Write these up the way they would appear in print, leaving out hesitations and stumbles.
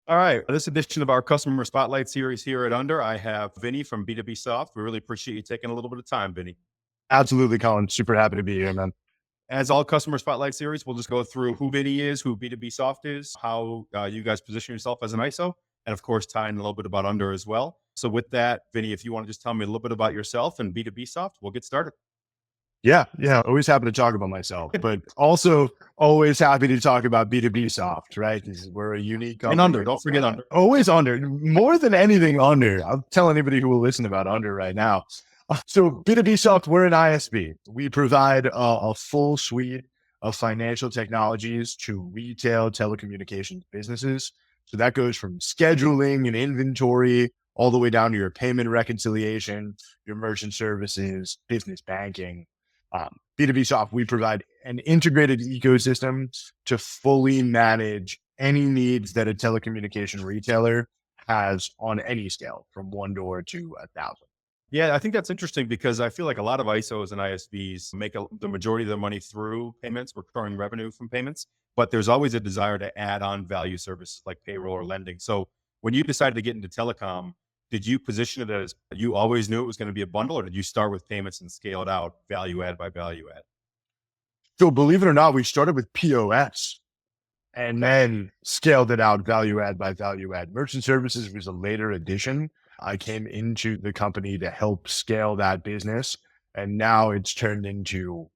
All right. This edition of our customer spotlight series here at Under, I have Vinny from B2B Soft. We really appreciate you taking a little bit of time, Vinny. Absolutely, Colin. Super happy to be here, man. As all customer spotlight series, we'll just go through who Vinny is, who B2B Soft is, how you guys position yourself as an ISO, and of course, tie in a little bit about Under as well. So, with that, Vinny, if you want to just tell me a little bit about yourself and B2B Soft, we'll get started. Yeah. Always happy to talk about myself, but also always happy to talk about B2B Soft, right? We're a unique And company. Under, don't forget Under. Always under, more than anything under. I'll tell anybody who will listen about under right now. So B2B Soft, we're an ISV. We provide a full suite of financial technologies to retail telecommunications businesses. So that goes from scheduling and inventory all the way down to your payment reconciliation, your merchant services, business banking. B2B Soft, we provide an integrated ecosystem to fully manage any needs that a telecommunication retailer has on any scale, from one door to 1,000. Yeah, I think that's interesting because I feel like a lot of ISOs and ISVs make the majority of their money through payments, recurring revenue from payments, but there's always a desire to add on value services like payroll or lending. So when you decided to get into telecom, did you position it as you always knew it was going to be a bundle, or did you start with payments and scale it out value add by value add? So believe it or not, we started with POS and Okay. then scaled it out value add by value add. Merchant services was a later addition. I came into the company to help scale that business, and now it's turned into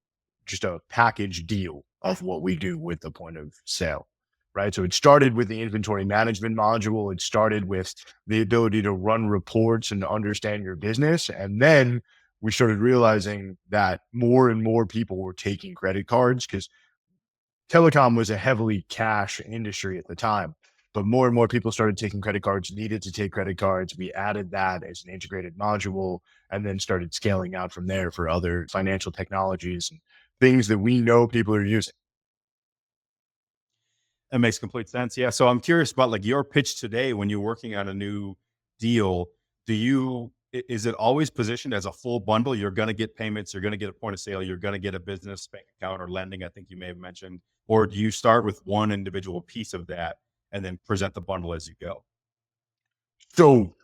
just a package deal of what we do with the point of sale, right? So it started with the inventory management module. It started with the ability to run reports and understand your business. And then we started realizing that more and more people were taking credit cards because telecom was a heavily cash industry at the time, but more and more people started taking credit cards, needed to take credit cards. We added that as an integrated module and then started scaling out from there for other financial technologies and things that we know people are using. That makes complete sense. Yeah. So I'm curious about like your pitch today when you're working on a new deal. Is it always positioned as a full bundle? You're going to get payments, you're going to get a point of sale, you're going to get a business bank account or lending, I think you may have mentioned. Or do you start with one individual piece of that and then present the bundle as you go? So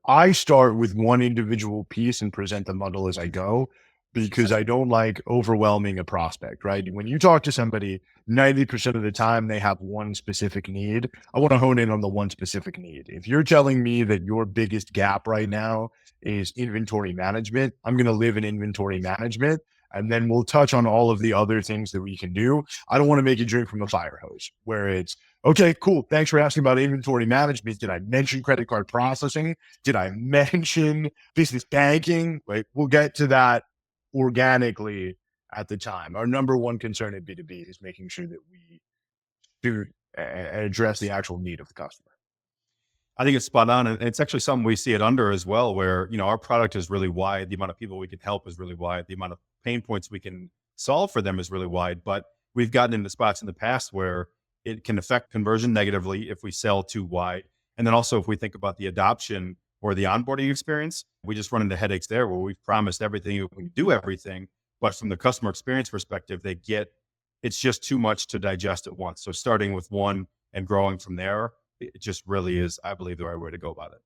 I start with one individual piece and present the bundle as I go because I don't like overwhelming a prospect, right? When you talk to somebody, 90% of the time they have one specific need. I want to hone in on the one specific need. If you're telling me that your biggest gap right now is inventory management, I'm going to live in inventory management. And then we'll touch on all of the other things that we can do. I don't want to make you drink from a fire hose where it's, okay, cool. Thanks for asking about inventory management. Did I mention credit card processing? Did I mention business banking? Like, we'll get to that organically at the time. Our number one concern at B2B is making sure that we do and address the actual need of the customer. I think it's spot on. And it's actually something we see it under as well, where, our product is really wide. The amount of people we can help is really wide. The amount of pain points we can solve for them is really wide. But we've gotten into spots in the past where it can affect conversion negatively if we sell too wide. And then also if we think about the adoption or the onboarding experience, we just run into headaches there where we've promised everything, we do everything. But from the customer experience perspective, it's just too much to digest at once. So starting with one and growing from there, it just really is, I believe, the right way to go about it.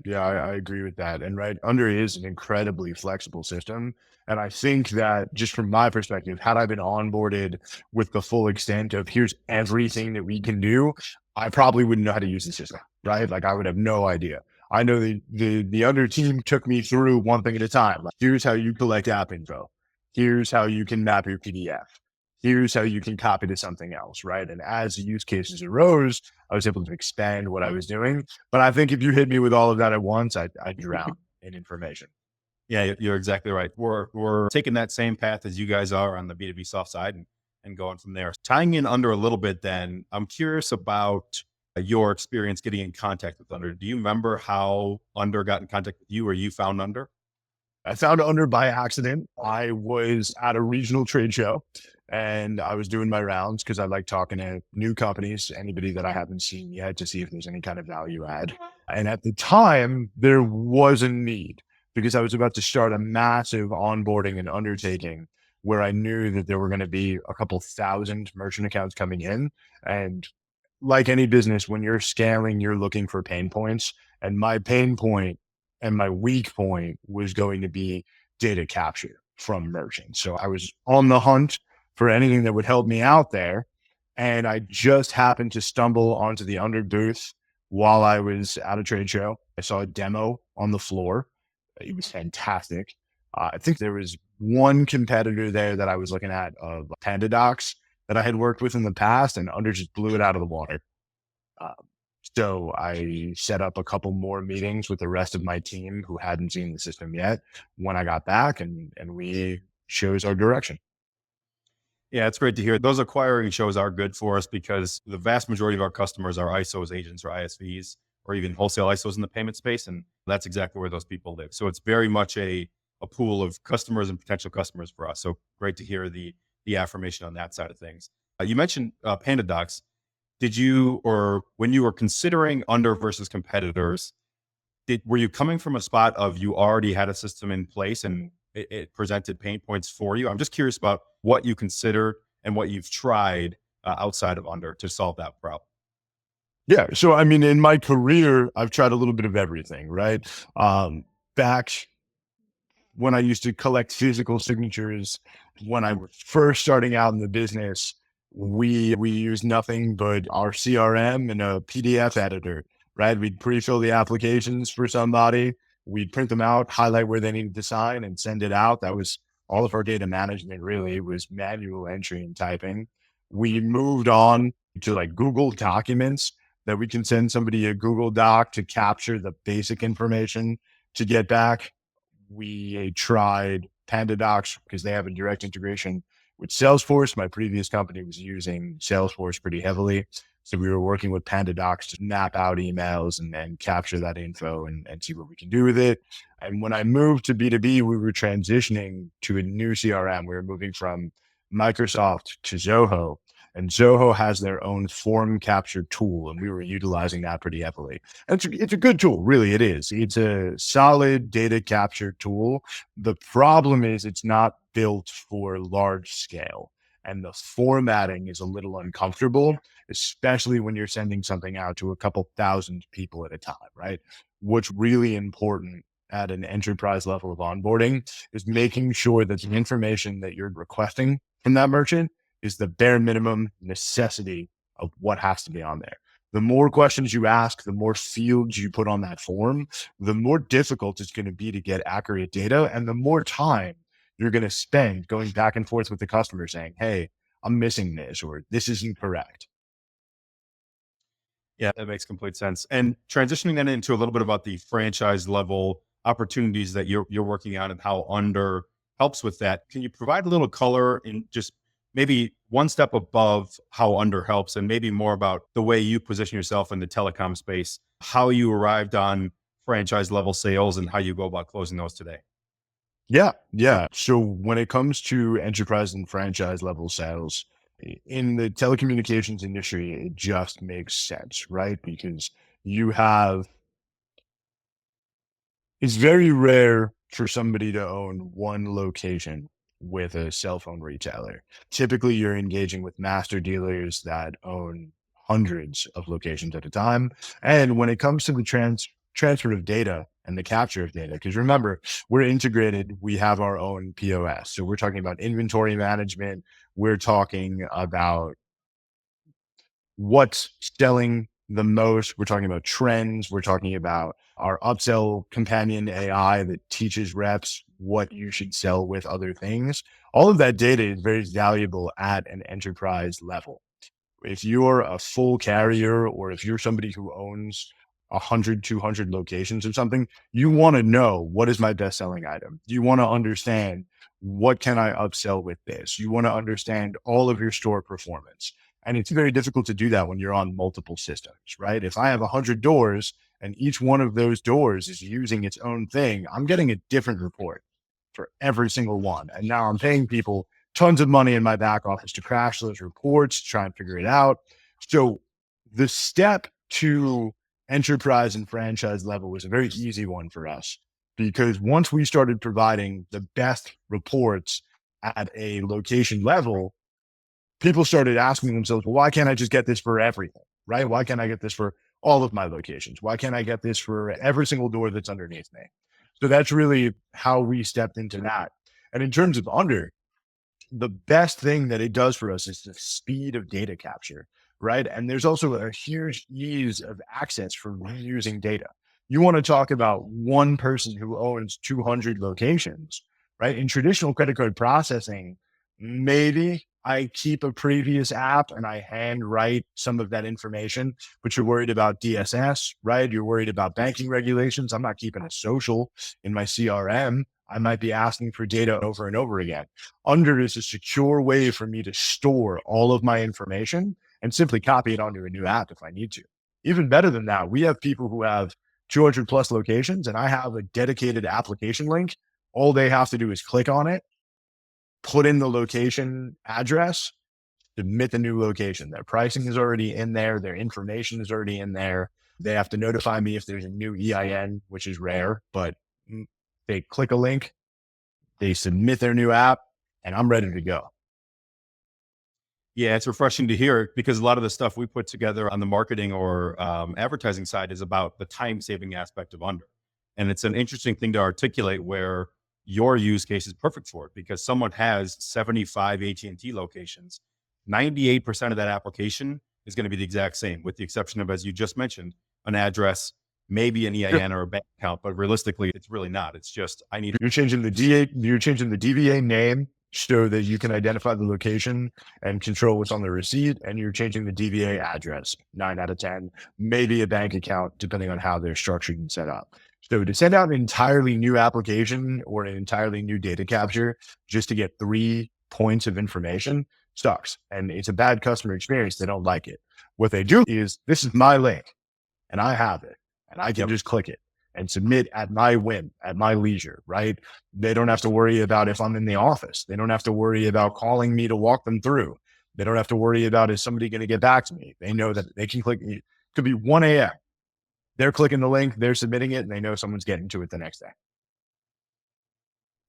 Yeah, I agree with that. And right, under is an incredibly flexible system. And I think that just from my perspective, had I been onboarded with the full extent of here's everything that we can do, I probably wouldn't know how to use the system, right? Like I would have no idea. I know the under team took me through one thing at a time. Like, here's how you collect app info. Here's how you can map your PDF. Here's how you can copy to something else, right? And as the use cases arose, I was able to expand what I was doing. But I think if you hit me with all of that at once, I'd drown in information. Yeah, you're exactly right. We're taking that same path as you guys are on the B2B soft side and going from there. Tying in under a little bit, then I'm curious about your experience getting in contact with under. Do you remember how under got in contact with you or you found under? I found under by accident. I was at a regional trade show and I was doing my rounds because I like talking to new companies, anybody that I haven't seen yet to see if there's any kind of value add. And at the time, there was a need because I was about to start a massive onboarding and undertaking where I knew that there were going to be a couple thousand merchant accounts coming in. And like any business, when you're scaling, you're looking for pain points. And my pain point and my weak point was going to be data capture from merchants. So I was on the hunt for anything that would help me out there. And I just happened to stumble onto the Under booth while I was at a trade show. I saw a demo on the floor. It was fantastic. I think there was one competitor there that I was looking at, PandaDocs, that I had worked with in the past, and Under just blew it out of the water. Uh, so I set up a couple more meetings with the rest of my team who hadn't seen the system yet when I got back, and we chose our direction. Yeah, it's great to hear. Those acquiring shows are good for us because the vast majority of our customers are ISOs, agents, or ISVs, or even wholesale ISOs in the payment space. And that's exactly where those people live. So it's very much a pool of customers and potential customers for us. So great to hear the affirmation on that side of things. You mentioned PandaDocs. Did you, or when you were considering Under versus competitors, were you coming from a spot of you already had a system in place and it presented pain points for you? I'm just curious about what you considered and what you've tried outside of Under to solve that problem. Yeah. So, I mean, in my career, I've tried a little bit of everything, right? Back when I used to collect physical signatures, when I was first starting out in the business, we used nothing but our CRM and a PDF editor, right? We'd pre-fill the applications for somebody, we'd print them out, highlight where they needed to sign, and send it out. That was all of our data management. Really, it was manual entry and typing. We moved on to like Google Documents, that we can send somebody a Google Doc to capture the basic information to get back. We tried PandaDocs because they have a direct integration with Salesforce. My previous company was using Salesforce pretty heavily. So we were working with PandaDocs to map out emails and then capture that info and see what we can do with it. And when I moved to B2B, we were transitioning to a new CRM. We were moving from Microsoft to Zoho. And Zoho has their own form capture tool, and we were utilizing that pretty heavily. And it's a good tool, really. It is. It's a solid data capture tool. The problem is it's not built for large scale, and the formatting is a little uncomfortable, especially when you're sending something out to a couple thousand people at a time, right? What's really important at an enterprise level of onboarding is making sure that the information that you're requesting from that merchant is the bare minimum necessity of what has to be on there. The more questions you ask, the more fields you put on that form, the more difficult it's going to be to get accurate data, and the more time you're going to spend going back and forth with the customer saying, hey, I'm missing this, or this isn't correct. Yeah, that makes complete sense. And transitioning then into a little bit about the franchise level opportunities that you're working on and how Under helps with that. Can you provide a little color in just maybe one step above how Under helps and maybe more about the way you position yourself in the telecom space, how you arrived on franchise level sales and how you go about closing those today? Yeah, yeah. So when it comes to enterprise and franchise level sales in the telecommunications industry, it just makes sense, right? Because you have it's very rare for somebody to own one location with a cell phone retailer. Typically, you're engaging with master dealers that own hundreds of locations at a time. And when it comes to the transfer of data and the capture of data, because remember, we're integrated, we have our own POS. So we're talking about inventory management, we're talking about what's selling the most. We're talking about trends. We're talking about our upsell companion AI that teaches reps what you should sell with other things. All of that data is very valuable at an enterprise level. If you're a full carrier, or if you're somebody who owns 100, 200 locations or something, you want to know, what is my best selling item? You want to understand, what can I upsell with this? You want to understand all of your store performance. And it's very difficult to do that when you're on multiple systems, right? If I have 100 doors and each one of those doors is using its own thing, I'm getting a different report for every single one. And now I'm paying people tons of money in my back office to crash those reports, to try and figure it out. So the step to enterprise and franchise level was a very easy one for us, because once we started providing the best reports at a location level, people started asking themselves, well, why can't I just get this for everything? right? Why can't I get this for all of my locations? Why can't I get this for every single door that's underneath me? So that's really how we stepped into that. And in terms of under, the best thing that it does for us is the speed of data capture, right? And there's also a huge ease of access for reusing data. You want to talk about one person who owns 200 locations, right? In traditional credit card processing, maybe I keep a previous app and I handwrite some of that information, but you're worried about DSS, right? You're worried about banking regulations. I'm not keeping a social in my CRM. I might be asking for data over and over again. Under is a secure way for me to store all of my information and simply copy it onto a new app if I need to. Even better than that, we have people who have 200 plus locations and I have a dedicated application link. All they have to do is click on it, put in the location address, submit the new location. Their pricing is already in there. Their information is already in there. They have to notify me if there's a new EIN, which is rare, but they click a link, they submit their new app, and I'm ready to go. Yeah, it's refreshing to hear because a lot of the stuff we put together on the marketing or advertising side is about the time saving aspect of under. And it's an interesting thing to articulate where your use case is perfect for it because someone has 75 AT&T locations. 98% of that application is going to be the exact same, with the exception of, as you just mentioned, an address, maybe an EIN or a bank account. But realistically, it's really not. It's just I need. You're changing the DVA name so that you can identify the location and control what's on the receipt. And you're changing the DVA address, 9 out of 10, maybe a bank account, depending on how they're structured and set up. So to send out an entirely new application or an entirely new data capture just to get 3 points of information sucks. And it's a bad customer experience. They don't like it. What they do is, this is my link and I have it and I can just click it and submit at my whim, at my leisure, right? They don't have to worry about if I'm in the office. They don't have to worry about calling me to walk them through. They don't have to worry about, is somebody going to get back to me? They know that they can click. It could be 1 a.m. They're clicking the link, they're submitting it, and they know someone's getting to it the next day.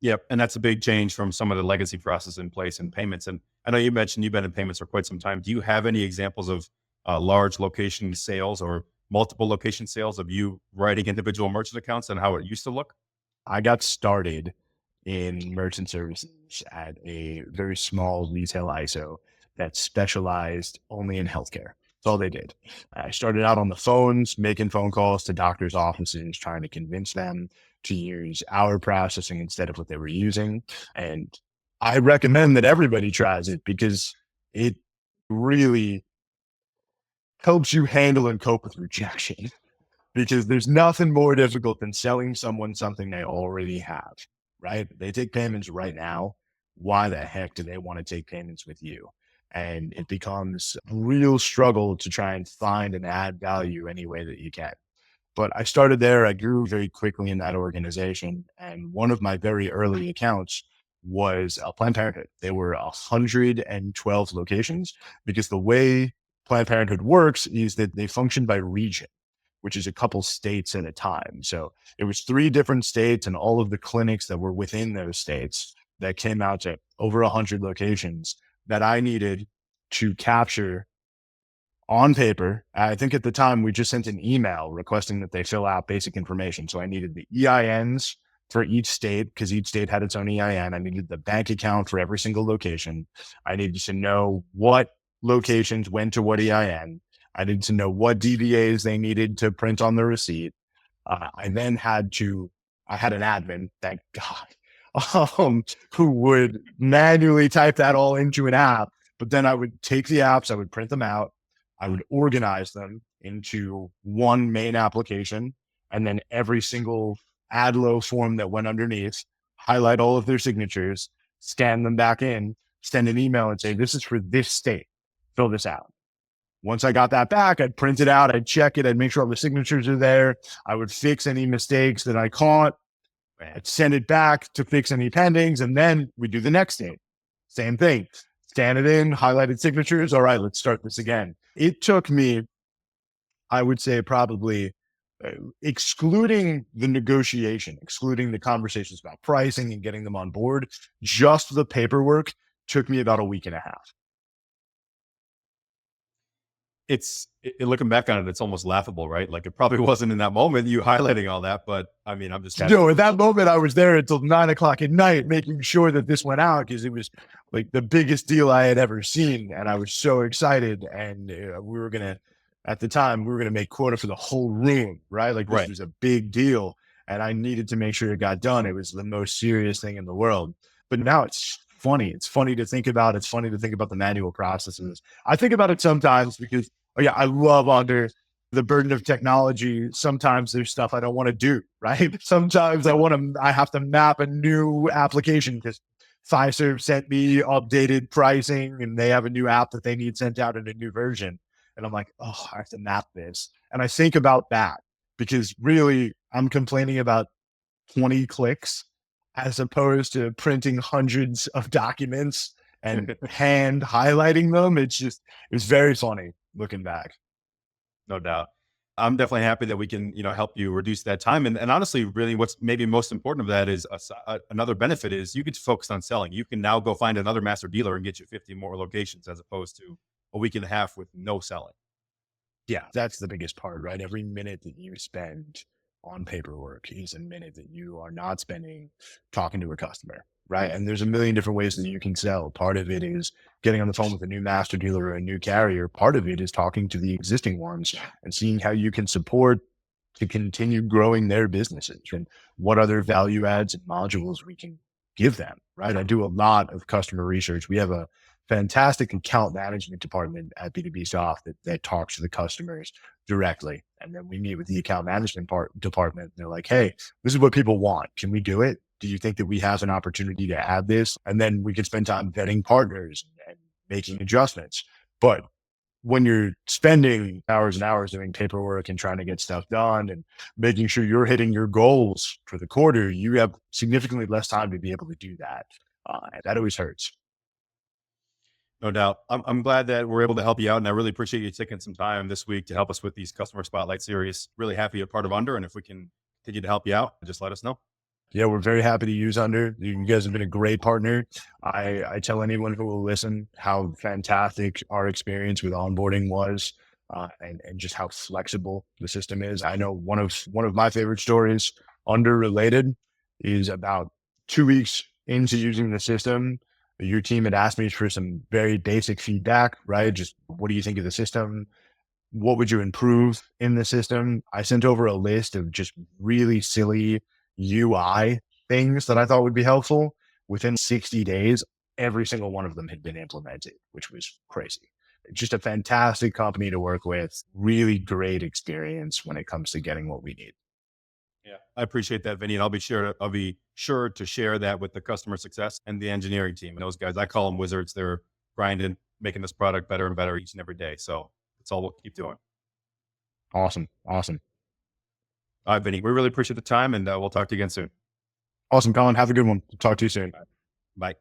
Yep. And that's a big change from some of the legacy process in place in payments. And I know you mentioned you've been in payments for quite some time. Do you have any examples of large location sales or multiple location sales of you writing individual merchant accounts and how it used to look? I got started in merchant services at a very small retail ISO that specialized only in healthcare. That's all they did. I started out on the phones, making phone calls to doctors' offices, trying to convince them to use our processing instead of what they were using. And I recommend that everybody tries it because it really helps you handle and cope with rejection. Because there's nothing more difficult than selling someone something they already have, right? They take payments right now. Why the heck do they want to take payments with you? And it becomes a real struggle to try and find and add value any way that you can. But I started there. I grew very quickly in that organization. And one of my very early accounts was Planned Parenthood. There were 112 locations because the way Planned Parenthood works is that they function by region, which is a couple states at a time. So it was 3 different states and all of the clinics that were within those states that came out to over 100 locations that I needed to capture on paper. I think at the time we just sent an email requesting that they fill out basic information. So I needed the EINs for each state because each state had its own EIN. I needed the bank account for every single location. I needed to know what locations went to what EIN. I needed to know what DVAs they needed to print on the receipt. I then I had an admin, thank God, who would manually type that all into an app. But then I would take the apps, I would print them out, I would organize them into one main application, and then every single ADLO form that went underneath, highlight all of their signatures, scan them back in, send an email and say, this is for this state, fill this out. Once I got that back, I'd print it out, I'd check it, I'd make sure all the signatures are there. I would fix any mistakes that I caught. I'd send it back to fix any pendings, and then we do the next state. Same thing. Scan it in, highlighted signatures. All right, let's start this again. It took me, I would say, probably excluding the negotiation, excluding the conversations about pricing and getting them on board, just the paperwork took me about a week and a half. looking back on it, it's almost laughable, right? Like it probably wasn't in that moment you highlighting all that, but I mean, I'm just happy. No, at that moment, I was there until 9 o'clock at night, making sure that this went out because it was like the biggest deal I had ever seen. And I was so excited. And at the time, we were going to make quota for the whole room, right? Like this Right. was a big deal. And I needed to make sure it got done. It was the most serious thing in the world. But now it's funny. It's funny to think about. It's funny to think about the manual processes. I think about it sometimes because, oh, yeah, I love under the burden of technology. Sometimes there's stuff I don't want to do, right? Sometimes I have to map a new application because Fiserv sent me updated pricing and they have a new app that they need sent out in a new version. And I'm like, oh, I have to map this. And I think about that because really I'm complaining about 20 clicks as opposed to printing hundreds of documents and hand highlighting them. It was very funny looking back. No doubt. I'm definitely happy that we can, help you reduce that time. And honestly, really what's maybe most important of that is another benefit is you get to focus on selling. You can now go find another master dealer and get you 50 more locations as opposed to a week and a half with no selling. Yeah, that's the biggest part, right? Every minute that you spend on paperwork is a minute that you are not spending talking to a customer, right? And there's a million different ways that you can sell. Part of it is getting on the phone with a new master dealer or a new carrier. Part of it is talking to the existing ones and seeing how you can support to continue growing their businesses and what other value adds and modules we can give them, right? I do a lot of customer research. We have a fantastic account management department at B2B Soft that talks to the customers directly. And then we meet with the account management department. They're like, hey, this is what people want. Can we do it? Do you think that we have an opportunity to add this? And then we can spend time vetting partners and making adjustments. But when you're spending hours and hours doing paperwork and trying to get stuff done and making sure you're hitting your goals for the quarter, you have significantly less time to be able to do that. And that always hurts. No doubt. I'm glad that we're able to help you out. And I really appreciate you taking some time this week to help us with these customer spotlight series. Really happy you're part of Under. And if we can continue to help you out, just let us know. Yeah, we're very happy to use Under. You guys have been a great partner. I tell anyone who will listen how fantastic our experience with onboarding was, and just how flexible the system is. I know one of my favorite stories, Under related, is about 2 weeks into using the system. Your team had asked me for some very basic feedback, right? Just what do you think of the system? What would you improve in the system? I sent over a list of just really silly UI things that I thought would be helpful. Within 60 days, every single one of them had been implemented, which was crazy. Just a fantastic company to work with, really great experience when it comes to getting what we need. Yeah, I appreciate that, Vinny. And I'll be sure to share that with the customer success and the engineering team. And those guys, I call them wizards. They're grinding, making this product better and better each and every day. So that's all we'll keep doing. Awesome. Awesome. All right, Vinny, we really appreciate the time and we'll talk to you again soon. Awesome, Colin. Have a good one. Talk to you soon. Bye.